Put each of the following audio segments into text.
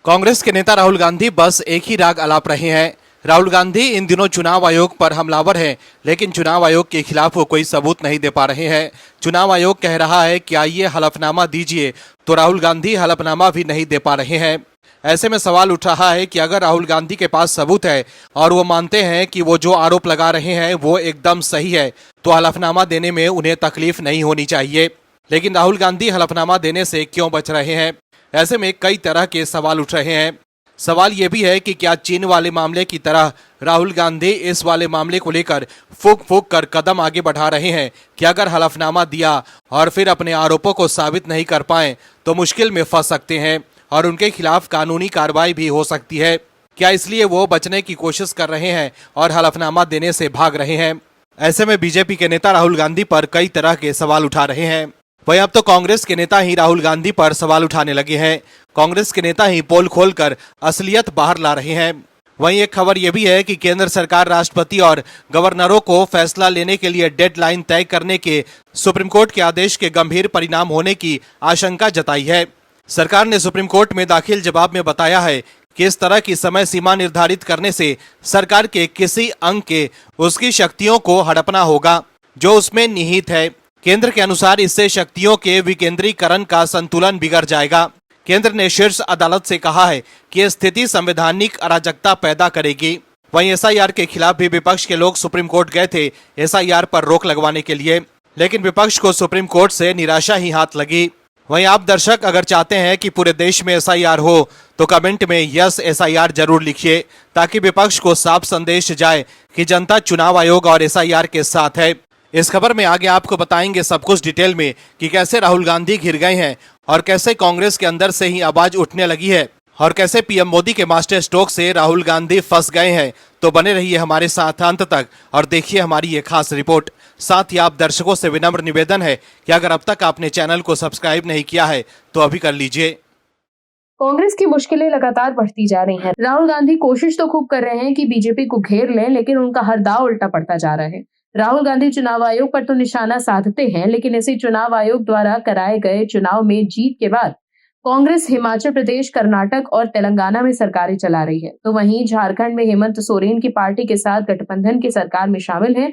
कांग्रेस के नेता राहुल गांधी बस एक ही राग अलाप रहे हैं। राहुल गांधी इन दिनों चुनाव आयोग पर हमलावर हैं, लेकिन चुनाव आयोग के खिलाफ वो कोई सबूत नहीं दे पा रहे हैं। चुनाव आयोग कह रहा है कि आइए हलफनामा दीजिए, तो राहुल गांधी हलफनामा भी नहीं दे पा रहे हैं। ऐसे में सवाल उठ रहा है कि अगर राहुल गांधी के पास सबूत है और वो मानते हैं कि वो जो आरोप लगा रहे हैं वो एकदम सही है, तो हलफनामा देने में उन्हें तकलीफ नहीं होनी चाहिए। लेकिन राहुल गांधी हलफनामा देने से क्यों बच रहे हैं? ऐसे में कई तरह के सवाल उठ रहे हैं। सवाल ये भी है कि क्या चीन वाले मामले की तरह राहुल गांधी इस वाले मामले को लेकर फूक फूक कर कदम आगे बढ़ा रहे हैं कि अगर हलफनामा दिया और फिर अपने आरोपों को साबित नहीं कर पाए तो मुश्किल में फंस सकते हैं और उनके खिलाफ कानूनी कार्रवाई भी हो सकती है। क्या इसलिए वो बचने की कोशिश कर रहे हैं और हलफनामा देने से भाग रहे हैं? ऐसे में बीजेपी के नेता राहुल गांधी पर कई तरह के सवाल उठा रहे हैं। वहीं अब तो कांग्रेस के नेता ही राहुल गांधी पर सवाल उठाने लगे हैं। कांग्रेस के नेता ही पोल खोलकर असलियत बाहर ला रहे हैं। वहीं एक खबर यह भी है कि केंद्र सरकार राष्ट्रपति और गवर्नरों को फैसला लेने के लिए डेडलाइन तय करने के सुप्रीम कोर्ट के आदेश के गंभीर परिणाम होने की आशंका जताई है। सरकार ने सुप्रीम कोर्ट में दाखिल जवाब में बताया है कि इस तरह की समय सीमा निर्धारित करने से सरकार के किसी अंग के उसकी शक्तियों को हड़पना होगा जो उसमें निहित है। केंद्र के अनुसार इससे शक्तियों के विकेंद्रीकरण का संतुलन बिगड़ जाएगा। केंद्र ने शीर्ष अदालत से कहा है कि यह स्थिति संवैधानिक अराजकता पैदा करेगी। वहीं एसआईआर के खिलाफ भी विपक्ष के लोग सुप्रीम कोर्ट गए थे एसआईआर पर रोक लगवाने के लिए, लेकिन विपक्ष को सुप्रीम कोर्ट से निराशा ही हाथ लगी। वहीं आप दर्शक अगर चाहते हैं कि पूरे देश में एसआईआर हो तो कमेंट में यस एसआईआर जरूर लिखिए, ताकि विपक्ष को साफ संदेश जाए कि जनता चुनाव आयोग और एसआईआर के साथ है। इस खबर में आगे आपको बताएंगे सब कुछ डिटेल में कि कैसे राहुल गांधी घिर गए हैं और कैसे कांग्रेस के अंदर से ही आवाज उठने लगी है और कैसे पीएम मोदी के मास्टर स्ट्रोक से राहुल गांधी फंस गए हैं। तो बने रहिए हमारे साथ अंत तक और देखिए हमारी ये खास रिपोर्ट। साथ ही आप दर्शकों से विनम्र निवेदन है कि अगर अब तक आपने चैनल को सब्सक्राइब नहीं किया है तो अभी कर लीजिए। कांग्रेस की मुश्किलें लगातार बढ़ती जा रही हैं। राहुल गांधी कोशिश तो खूब कर रहे हैं कि बीजेपी को घेर लें, लेकिन उनका हर दांव उल्टा पड़ता जा रहा है। राहुल गांधी चुनाव आयोग पर तो निशाना साधते हैं, लेकिन इसी चुनाव आयोग द्वारा कराए गए चुनाव में जीत के बाद कांग्रेस हिमाचल प्रदेश, कर्नाटक और तेलंगाना में सरकारें चला रही है, तो वहीं झारखंड में हेमंत सोरेन की पार्टी के साथ गठबंधन की सरकार में शामिल है।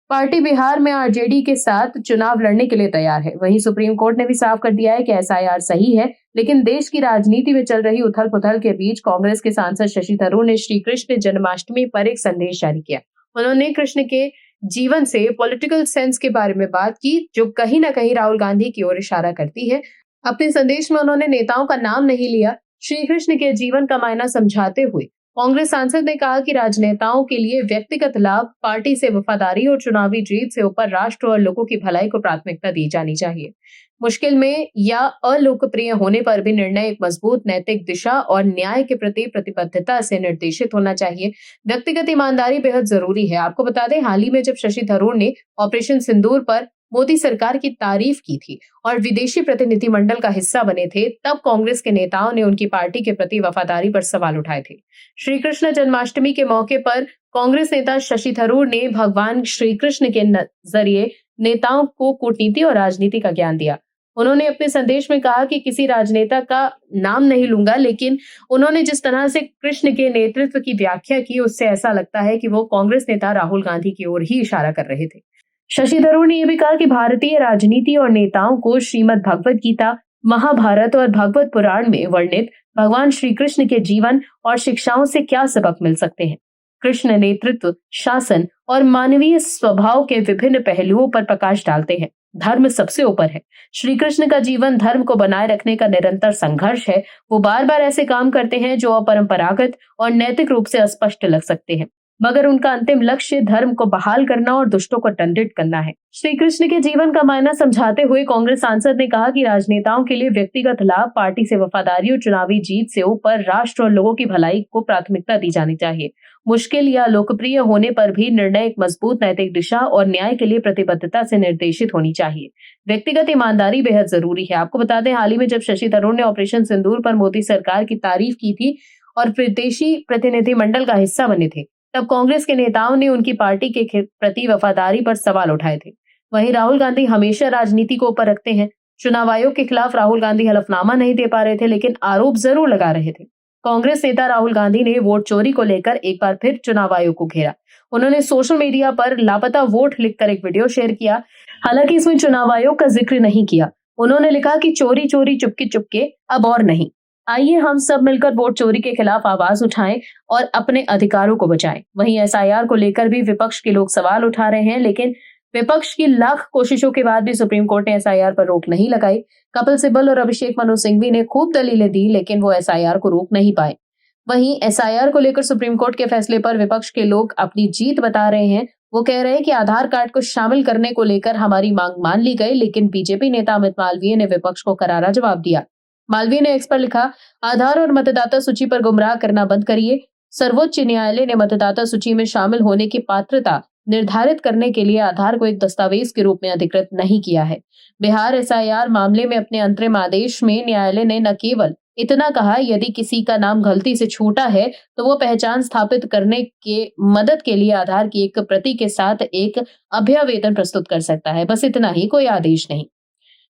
पार्टी बिहार में आरजेडी के साथ चुनाव लड़ने के लिए तैयार है। वहीं सुप्रीम कोर्ट ने भी साफ कर दिया है कि एसआईआर सही है, लेकिन देश की राजनीति में चल रही उथल पुथल के बीच कांग्रेस के सांसद शशि थरूर ने श्री कृष्ण जन्माष्टमी पर एक संदेश जारी किया। उन्होंने कृष्ण के जीवन से पॉलिटिकल सेंस के बारे में बात की, जो कहीं ना कहीं राहुल गांधी की ओर इशारा करती है। अपने संदेश में उन्होंने नेताओं का नाम नहीं लिया। श्री कृष्ण के जीवन का मायना समझाते हुए कांग्रेस सांसद ने कहा कि राजनेताओं के लिए व्यक्तिगत लाभ, पार्टी से वफादारी और चुनावी जीत से ऊपर राष्ट्र और लोगों की भलाई को प्राथमिकता दी जानी चाहिए। मुश्किल में या अलोकप्रिय होने पर भी निर्णय एक मजबूत नैतिक दिशा और न्याय के प्रति प्रतिबद्धता से निर्देशित होना चाहिए। व्यक्तिगत ईमानदारी बेहद जरूरी है। आपको बता दें, हाल ही में जब शशि थरूर ने ऑपरेशन सिंदूर पर मोदी सरकार की तारीफ की थी और विदेशी प्रतिनिधिमंडल का हिस्सा बने थे, तब कांग्रेस के नेताओं ने उनकी पार्टी के प्रति वफादारी पर सवाल उठाए थे। श्री कृष्ण जन्माष्टमी के मौके पर कांग्रेस नेता शशि थरूर ने भगवान श्री कृष्ण के जरिए नेताओं को कूटनीति और राजनीति का ज्ञान दिया। उन्होंने अपने संदेश में कहा कि किसी राजनेता का नाम नहीं लूंगा, लेकिन उन्होंने जिस तरह से कृष्ण के नेतृत्व की व्याख्या की, उससे ऐसा लगता है कि वो कांग्रेस नेता राहुल गांधी की ओर ही इशारा कर रहे थे। शशि थरूर ने यह भी कहा कि भारतीय राजनीति और नेताओं को श्रीमद् भगवत गीता, महाभारत और भगवत पुराण में वर्णित भगवान श्री कृष्ण के जीवन और शिक्षाओं से क्या सबक मिल सकते हैं। कृष्ण नेतृत्व, शासन और मानवीय स्वभाव के विभिन्न पहलुओं पर प्रकाश डालते हैं। धर्म सबसे ऊपर है। श्री कृष्ण का जीवन धर्म को बनाए रखने का निरंतर संघर्ष है। वो बार बार ऐसे काम करते हैं जो अपरंपरागत और नैतिक रूप से अस्पष्ट लग सकते हैं, मगर उनका अंतिम लक्ष्य धर्म को बहाल करना और दुष्टों को दंडित करना है। श्री कृष्ण के जीवन का मायना समझाते हुए कांग्रेस सांसद ने कहा कि राजनेताओं के लिए व्यक्तिगत लाभ, पार्टी से वफादारी और चुनावी जीत से ऊपर राष्ट्र और लोगों की भलाई को प्राथमिकता दी जानी चाहिए। मुश्किल या लोकप्रिय होने पर भी निर्णय एक मजबूत नैतिक दिशा और न्याय के लिए प्रतिबद्धता से निर्देशित होनी चाहिए। व्यक्तिगत ईमानदारी बेहद जरूरी है। आपको बता दें, हाल ही में जब शशि थरूर ने ऑपरेशन सिंदूर पर मोदी सरकार की तारीफ की थी और विदेशी प्रतिनिधिमंडल का हिस्सा बने थे, तब कांग्रेस के नेताओं ने उनकी पार्टी के प्रति वफादारी पर सवाल उठाए थे। वहीं राहुल गांधी हमेशा राजनीति को ऊपर रखते हैं। चुनाव आयोग के खिलाफ राहुल गांधी हलफनामा नहीं दे पा रहे थे, लेकिन आरोप जरूर लगा रहे थे। कांग्रेस नेता राहुल गांधी ने वोट चोरी को लेकर एक बार फिर चुनाव आयोग को घेरा। उन्होंने सोशल मीडिया पर लापता वोट लिखकर एक वीडियो शेयर किया। हालांकि इसमें चुनाव आयोग का जिक्र नहीं किया। उन्होंने लिखा कि चोरी चोरी चुपके चुपके अब और नहीं। आइए हम सब मिलकर वोट चोरी के खिलाफ आवाज उठाएं और अपने अधिकारों को बचाएं। वहीं एसआईआर को लेकर भी विपक्ष के लोग सवाल उठा रहे हैं, लेकिन विपक्ष की लाख कोशिशों के बाद भी सुप्रीम कोर्ट ने एसआईआर पर रोक नहीं लगाई। कपिल सिब्बल और अभिषेक मनु सिंघवी ने खूब दलीलें दी, लेकिन वो एसआईआर को रोक नहीं पाए। वहीं एसआईआर को लेकर सुप्रीम कोर्ट के फैसले पर विपक्ष के लोग अपनी जीत बता रहे हैं। वो कह रहे हैं कि आधार कार्ड को शामिल करने को लेकर हमारी मांग मान ली गई, लेकिन बीजेपी नेता अमित मालवीय ने विपक्ष को करारा जवाब दिया। मालवीय ने एक्स पर लिखा, आधार और मतदाता सूची पर गुमराह करना बंद करिए। सर्वोच्च न्यायालय ने मतदाता सूची में शामिल होने की पात्रता निर्धारित करने के लिए आधार को एक दस्तावेज के रूप में अधिकृत नहीं किया है। बिहार एसआईआर मामले में अपने अंतरिम आदेश में न्यायालय ने न केवल इतना कहा, यदि किसी का नाम गलती से छूटा है तो वो पहचान स्थापित करने के मदद के लिए आधार की एक प्रति के साथ एक अभ्यावेदन प्रस्तुत कर सकता है। बस इतना ही, कोई आदेश नहीं,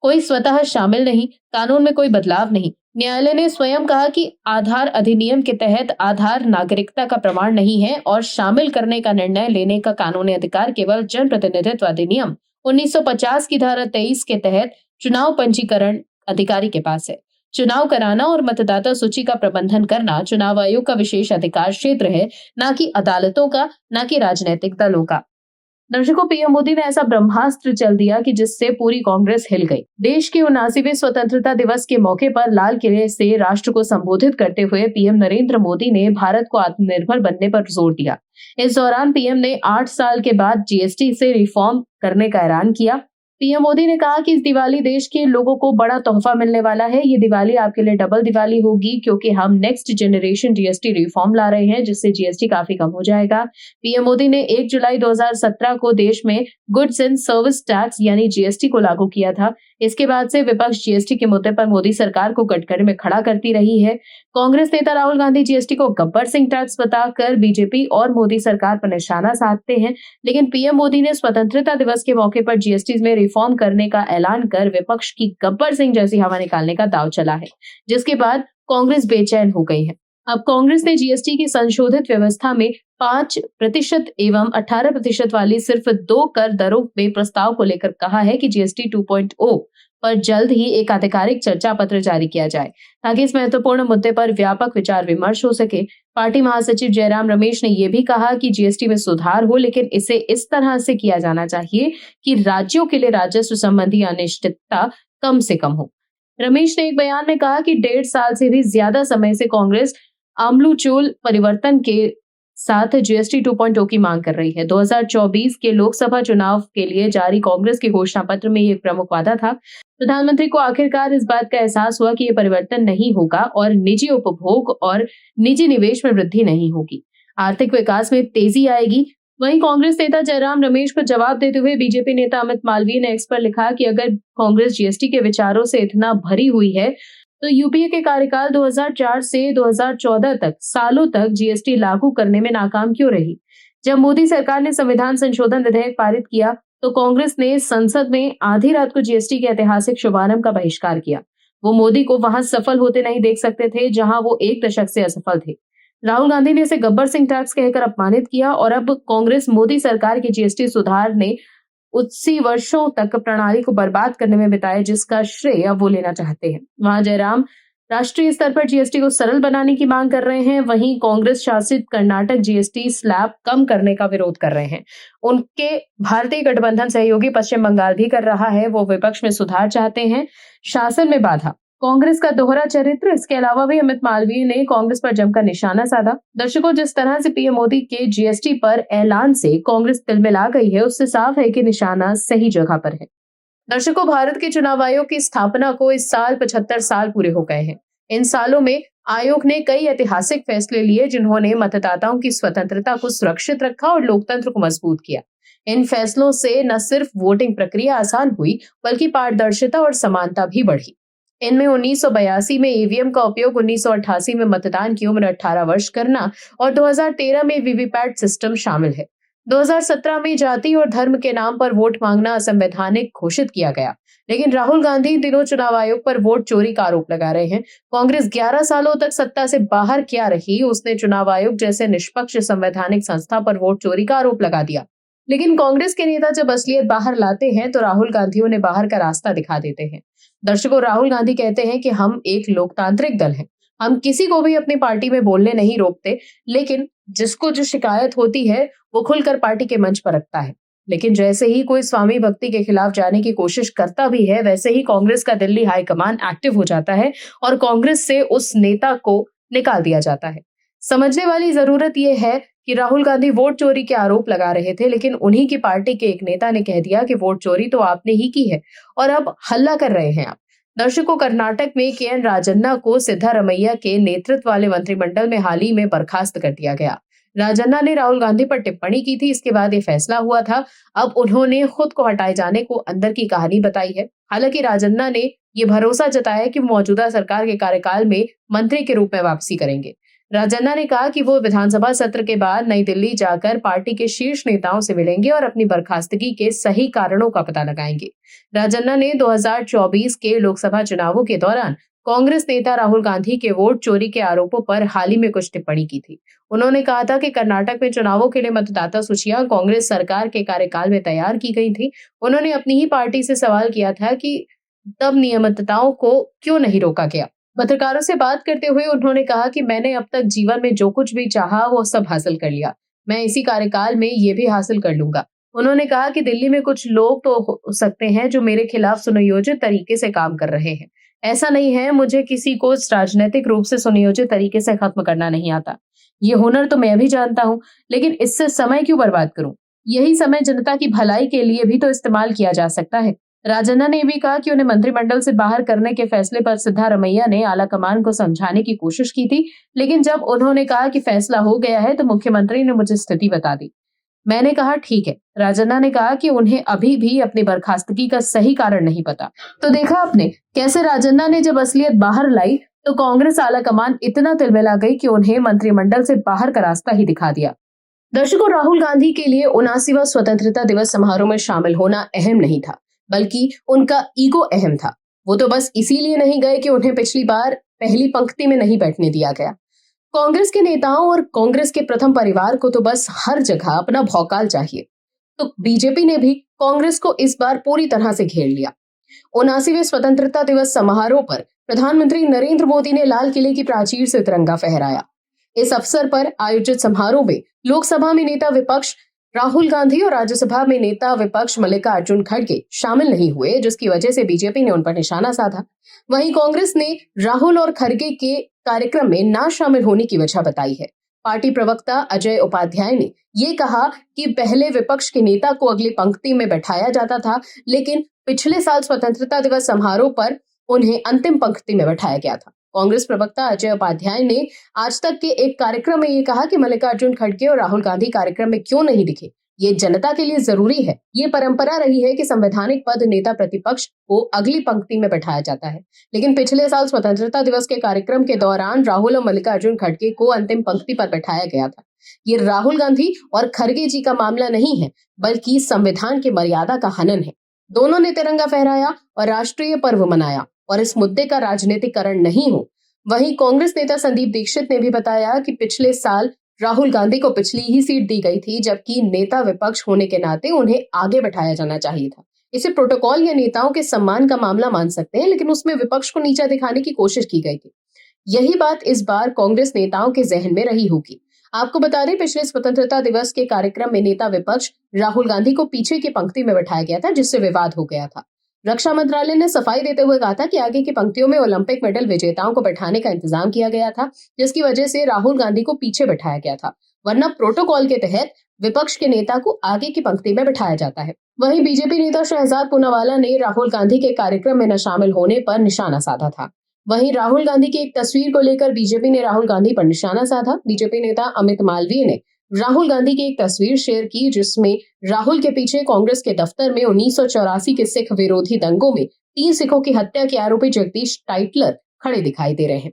कोई स्वतः शामिल नहीं, कानून में कोई बदलाव नहीं। न्यायालय ने स्वयं कहा कि आधार अधिनियम के तहत आधार नागरिकता का प्रमाण नहीं है और शामिल करने का निर्णय लेने का कानूनी अधिकार केवल जनप्रतिनिधित्व अधिनियम 1950 की धारा 23 के तहत चुनाव पंजीकरण अधिकारी के पास है। चुनाव कराना और मतदाता सूची का प्रबंधन करना चुनाव आयोग का विशेष अधिकार क्षेत्र है, न कि अदालतों का, न कि राजनीतिक दलों का। दर्शकों, पीएम मोदी ने ऐसा ब्रह्मास्त्र चल दिया कि जिससे पूरी कांग्रेस हिल गई। देश के 79वें स्वतंत्रता दिवस के मौके पर लाल किले से राष्ट्र को संबोधित करते हुए पीएम नरेंद्र मोदी ने भारत को आत्मनिर्भर बनने पर जोर दिया। इस दौरान पीएम ने 8 साल के बाद जीएसटी से रिफॉर्म करने का ऐलान किया। पीएम मोदी ने कहा कि इस दिवाली देश के लोगों को बड़ा तोहफा मिलने वाला है। ये दिवाली आपके लिए डबल दिवाली होगी, क्योंकि हम नेक्स्ट जनरेशन जीएसटी रिफॉर्म ला रहे हैं, जिससे जीएसटी काफी कम हो जाएगा। पीएम मोदी ने 1 जुलाई 2017 को देश में गुड्स एंड सर्विस टैक्स यानी जीएसटी को लागू किया था। इसके बाद से विपक्ष जीएसटी के मुद्दे पर मोदी सरकार को कटघरे में खड़ा करती रही है। कांग्रेस नेता राहुल गांधी जीएसटी को गब्बर सिंह टैक्स बताकर बीजेपी और मोदी सरकार पर निशाना साधते हैं, लेकिन पीएम मोदी ने स्वतंत्रता दिवस के मौके पर जीएसटी में रिफॉर्म करने का ऐलान कर विपक्ष की गब्बर सिंह जैसी हवा निकालने का दांव चला है, जिसके बाद कांग्रेस बेचैन हो गई है। अब कांग्रेस ने जीएसटी की संशोधित व्यवस्था में 5% एवं 18% वाली सिर्फ 2 कर दरों में प्रस्ताव को लेकर कहा है कि जीएसटी 2.0 पर जल्द ही एक आधिकारिक चर्चा पत्र जारी किया जाए, ताकि इस महत्वपूर्ण मुद्दे पर व्यापक विचार विमर्श हो सके। पार्टी महासचिव जयराम रमेश ने यह भी कहा कि जीएसटी में सुधार हो, लेकिन इसे इस तरह से किया जाना चाहिए कि राज्यों के लिए राजस्व संबंधी अनिश्चितता कम से कम हो। रमेश ने एक बयान में कहा कि 1.5 साल से भी ज्यादा समय से कांग्रेस आमूलचूल परिवर्तन के साथ जीएसटी 2.0 की मांग कर रही है। 2024 के लोकसभा चुनाव के लिए जारी कांग्रेस के घोषणा पत्र में एक प्रमुख वादा था। प्रधानमंत्री को आखिरकार इस बात का एहसास हुआ कि ये परिवर्तन नहीं होगा और निजी उपभोग और निजी निवेश में वृद्धि नहीं होगी, आर्थिक विकास में तेजी आएगी। वहीं कांग्रेस नेता जयराम रमेश को जवाब देते हुए बीजेपी नेता अमित मालवीय ने एक्स पर लिखा कि अगर कांग्रेस जीएसटी के विचारों से इतना भरी हुई है तो यूपीए के कार्यकाल 2004 से 2014 तक सालों तक जीएसटी लागू करने में नाकाम क्यों रही? जब मोदी सरकार ने संविधान संशोधन विधेयक पारित किया तो कांग्रेस ने संसद में आधी रात को जीएसटी के ऐतिहासिक शुभारंभ का बहिष्कार किया। वो मोदी को वहां सफल होते नहीं देख सकते थे जहां वो 1 दशक से असफल थे। राहुल गांधी ने इसे गब्बर सिंह टैक्स कहकर अपमानित किया और अब कांग्रेस मोदी सरकार के जीएसटी सुधार ने उसी वर्षों तक प्रणाली को बर्बाद करने में बिताए, जिसका श्रेय अब वो लेना चाहते हैं। वहां जयराम राष्ट्रीय स्तर पर जीएसटी को सरल बनाने की मांग कर रहे हैं, वहीं कांग्रेस शासित कर्नाटक जीएसटी स्लैब कम करने का विरोध कर रहे हैं। उनके भारतीय गठबंधन सहयोगी पश्चिम बंगाल भी कर रहा है। वो विपक्ष में सुधार चाहते हैं, शासन में बाधा। कांग्रेस का दोहरा चरित्र। इसके अलावा भी अमित मालवीय ने कांग्रेस पर जमकर निशाना साधा। दर्शकों, जिस तरह से पीएम मोदी के जीएसटी पर ऐलान से कांग्रेस तिलमिला गई है, उससे साफ है कि निशाना सही जगह पर है। दर्शकों, भारत के चुनाव आयोग की स्थापना को इस साल 75 साल पूरे हो गए हैं। इन सालों में आयोग ने कई ऐतिहासिक फैसले लिए, जिन्होंने मतदाताओं की स्वतंत्रता को सुरक्षित रखा और लोकतंत्र को मजबूत किया। इन फैसलों से न सिर्फ वोटिंग प्रक्रिया आसान हुई, बल्कि पारदर्शिता और समानता भी बढ़ी। इनमें 1982 में ईवीएम का उपयोग, 1988 में मतदान की उम्र 18 वर्ष करना और 2013 में वीवीपैट सिस्टम शामिल है। 2017 में जाति और धर्म के नाम पर वोट मांगना असंवैधानिक घोषित किया गया। लेकिन राहुल गांधी इन दिनों चुनाव आयोग पर वोट चोरी का आरोप लगा रहे हैं। कांग्रेस 11 सालों तक सत्ता से बाहर क्या रही, उसने चुनाव आयोग जैसे निष्पक्ष संवैधानिक संस्था पर वोट चोरी का आरोप लगा दिया। लेकिन कांग्रेस के नेता जब असलियत बाहर लाते हैं तो राहुल गांधी उन्हें बाहर का रास्ता दिखा देते हैं। दर्शकों, राहुल गांधी कहते हैं कि हम एक लोकतांत्रिक दल हैं, हम किसी को भी अपनी पार्टी में बोलने नहीं रोकते, लेकिन जिसको जो शिकायत होती है वो खुलकर पार्टी के मंच पर रखता है। लेकिन जैसे ही कोई स्वामी भक्ति के खिलाफ जाने की कोशिश करता भी है, वैसे ही कांग्रेस का दिल्ली हाईकमान एक्टिव हो जाता है और कांग्रेस से उस नेता को निकाल दिया जाता है। समझने वाली जरूरत यह है कि राहुल गांधी वोट चोरी के आरोप लगा रहे थे, लेकिन उन्हीं की पार्टी के एक नेता ने कह दिया कि वोट चोरी तो आपने ही की है और अब हल्ला कर रहे हैं आप। दर्शकों, कर्नाटक में के.एन. राजन्ना को सिद्धारमैया के नेतृत्व वाले मंत्रिमंडल में हाल ही में बर्खास्त कर दिया गया। राजन्ना ने राहुल गांधी पर टिप्पणी की थी, इसके बाद ये फैसला हुआ था। अब उन्होंने खुद को हटाए जाने को अंदर की कहानी बताई है। हालांकि राजन्ना ने ये भरोसा जताया कि मौजूदा सरकार के कार्यकाल में मंत्री के रूप में वापसी करेंगे। राजन्ना ने कहा कि वो विधानसभा सत्र के बाद नई दिल्ली जाकर पार्टी के शीर्ष नेताओं से मिलेंगे और अपनी बर्खास्तगी के सही कारणों का पता लगाएंगे। राजन्ना ने 2024 के लोकसभा चुनावों के दौरान कांग्रेस नेता राहुल गांधी के वोट चोरी के आरोपों पर हाल ही में कुछ टिप्पणी की थी। उन्होंने कहा था कि कर्नाटक में चुनावों के लिए मतदाता सूचियां कांग्रेस सरकार के कार्यकाल में तैयार की गई थी। उन्होंने अपनी ही पार्टी से सवाल किया था कि तब नियमितताओं को क्यों नहीं रोका गया। पत्रकारों से बात करते हुए उन्होंने कहा कि मैंने अब तक जीवन में जो कुछ भी चाहा वो सब हासिल कर लिया, मैं इसी कार्यकाल में ये भी हासिल कर लूंगा। उन्होंने कहा कि दिल्ली में कुछ लोग तो हो सकते हैं जो मेरे खिलाफ सुनियोजित तरीके से काम कर रहे हैं। ऐसा नहीं है, मुझे किसी को राजनीतिक रूप से सुनियोजित तरीके से खत्म करना नहीं आता। ये हुनर तो मैं भी जानता हूँ, लेकिन इससे समय क्यों बर्बाद करूं? यही समय जनता की भलाई के लिए भी तो इस्तेमाल किया जा सकता है। राजन्ना ने भी कहा कि उन्हें मंत्रिमंडल से बाहर करने के फैसले पर सिद्धारमैया ने आलाकमान को समझाने की कोशिश की थी, लेकिन जब उन्होंने कहा कि फैसला हो गया है तो मुख्यमंत्री ने मुझे स्थिति बता दी। मैंने कहा ठीक है। राजन्ना ने कहा कि उन्हें अभी भी अपनी बर्खास्तगी का सही कारण नहीं पता। तो देखा आपने कैसे राजन्ना ने जब असलियत बाहर लाई तो कांग्रेस आलाकमान इतना तिलमिला गई कि उन्हें मंत्रिमंडल से बाहर का रास्ता ही दिखा दिया। दर्शकों, राहुल गांधी के लिए 79वां स्वतंत्रता दिवस समारोह में शामिल होना अहम नहीं था, बल्कि उनका ईगो अहम था। वो तो बस इसीलिए नहीं गए कि उन्हें पिछली बार पहली पंक्ति में नहीं बैठने दिया गया। कांग्रेस के नेताओं और कांग्रेस के प्रथम परिवार को तो बस हर जगह अपना भौकाल चाहिए, तो बीजेपी ने भी कांग्रेस को इस बार पूरी तरह से घेर लिया। 79वें स्वतंत्रता दिवस समारोह पर प्रधानमंत्री नरेंद्र मोदी ने लाल किले की प्राचीर से तिरंगा फहराया। इस अवसर पर आयोजित समारोह में लोकसभा में नेता विपक्ष राहुल गांधी और राज्यसभा में नेता विपक्ष मल्लिकार्जुन खड़गे शामिल नहीं हुए, जिसकी वजह से बीजेपी ने उन पर निशाना साधा। वहीं कांग्रेस ने राहुल और खड़गे के कार्यक्रम में ना शामिल होने की वजह बताई है। पार्टी प्रवक्ता अजय उपाध्याय ने ये कहा कि पहले विपक्ष के नेता को अगली पंक्ति में बैठाया जाता था, लेकिन पिछले साल स्वतंत्रता दिवस समारोह पर उन्हें अंतिम पंक्ति में बैठाया गया था। कांग्रेस प्रवक्ता अजय उपाध्याय ने आज तक के एक कार्यक्रम में ये कहा कि मल्लिकार्जुन खड़गे और राहुल गांधी कार्यक्रम में क्यों नहीं दिखे, ये जनता के लिए जरूरी है। ये परंपरा रही है कि संवैधानिक पद नेता प्रतिपक्ष को अगली पंक्ति में बैठाया जाता है, लेकिन पिछले साल स्वतंत्रता दिवस के कार्यक्रम के दौरान राहुल और मल्लिकार्जुन खड़गे को अंतिम पंक्ति पर बैठाया गया था। ये राहुल गांधी और खड़गे जी का मामला नहीं है, बल्कि संविधान की मर्यादा का हनन है। दोनों ने तिरंगा फहराया और राष्ट्रीय पर्व मनाया और इस मुद्दे का राजनीतिकरण नहीं हो। वहीं कांग्रेस नेता संदीप दीक्षित ने भी बताया कि पिछले साल राहुल गांधी को पिछली ही सीट दी गई थी, जबकि नेता विपक्ष होने के नाते उन्हें आगे बैठाया जाना चाहिए था। इसे प्रोटोकॉल या नेताओं के सम्मान का मामला मान सकते हैं, लेकिन उसमें विपक्ष को नीचा दिखाने की कोशिश की गई थी। यही बात इस बार कांग्रेस नेताओं के जहन में रही होगी। आपको बता दें, पिछले स्वतंत्रता दिवस के कार्यक्रम में नेता विपक्ष राहुल गांधी को पीछे की पंक्ति में बैठाया गया था, जिससे विवाद हो गया था। रक्षा मंत्रालय ने सफाई देते हुए कहा था कि आगे की पंक्तियों में ओलंपिक मेडल विजेताओं को बैठाने का इंतजाम किया गया था, जिसकी वजह से राहुल गांधी को पीछे बैठाया गया था, वरना प्रोटोकॉल के तहत विपक्ष के नेता को आगे की पंक्ति में बैठाया जाता है। वहीं बीजेपी नेता शहजाद पूनावाला ने राहुल गांधी के कार्यक्रम में न शामिल होने पर निशाना साधा था। वहीं राहुल गांधी की एक तस्वीर को लेकर बीजेपी ने राहुल गांधी पर निशाना साधा। बीजेपी नेता अमित मालवीय ने राहुल गांधी की एक तस्वीर शेयर की, जिसमें राहुल के पीछे कांग्रेस के दफ्तर में 1984 के सिख विरोधी दंगों में 3 सिखों की हत्या के आरोपी जगदीश टाइटलर खड़े दिखाई दे रहे हैं।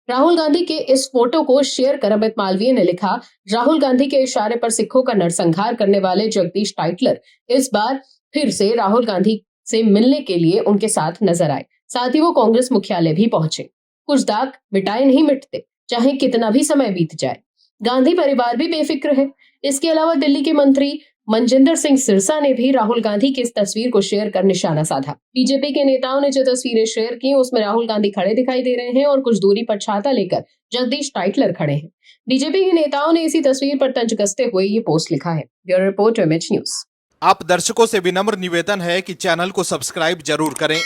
राहुल गांधी के इस फोटो को शेयर कर अमित मालवीय ने लिखा, राहुल गांधी के इशारे पर सिखों का नरसंहार करने वाले जगदीश टाइटलर इस बार फिर से राहुल गांधी से मिलने के लिए उनके साथ नजर आए। साथ ही वो कांग्रेस मुख्यालय भी पहुंचे। कुछ दाग मिटाए नहीं मिटते, चाहे कितना भी समय बीत जाए। गांधी परिवार भी बेफिक्र है। इसके अलावा दिल्ली के मंत्री मनजिंदर सिंह सिरसा ने भी राहुल गांधी की इस तस्वीर को शेयर कर निशाना साधा। बीजेपी के नेताओं ने जो तस्वीरें शेयर की उसमें राहुल गांधी खड़े दिखाई दे रहे हैं और कुछ दूरी पर छाता लेकर जगदीश टाइटलर खड़े हैं। बीजेपी के नेताओं ने इसी तस्वीर पर तंज कसते हुए ये पोस्ट लिखा है। Bureau report, image news. आप दर्शकों से विनम्र निवेदन है कि चैनल को सब्सक्राइब जरूर करें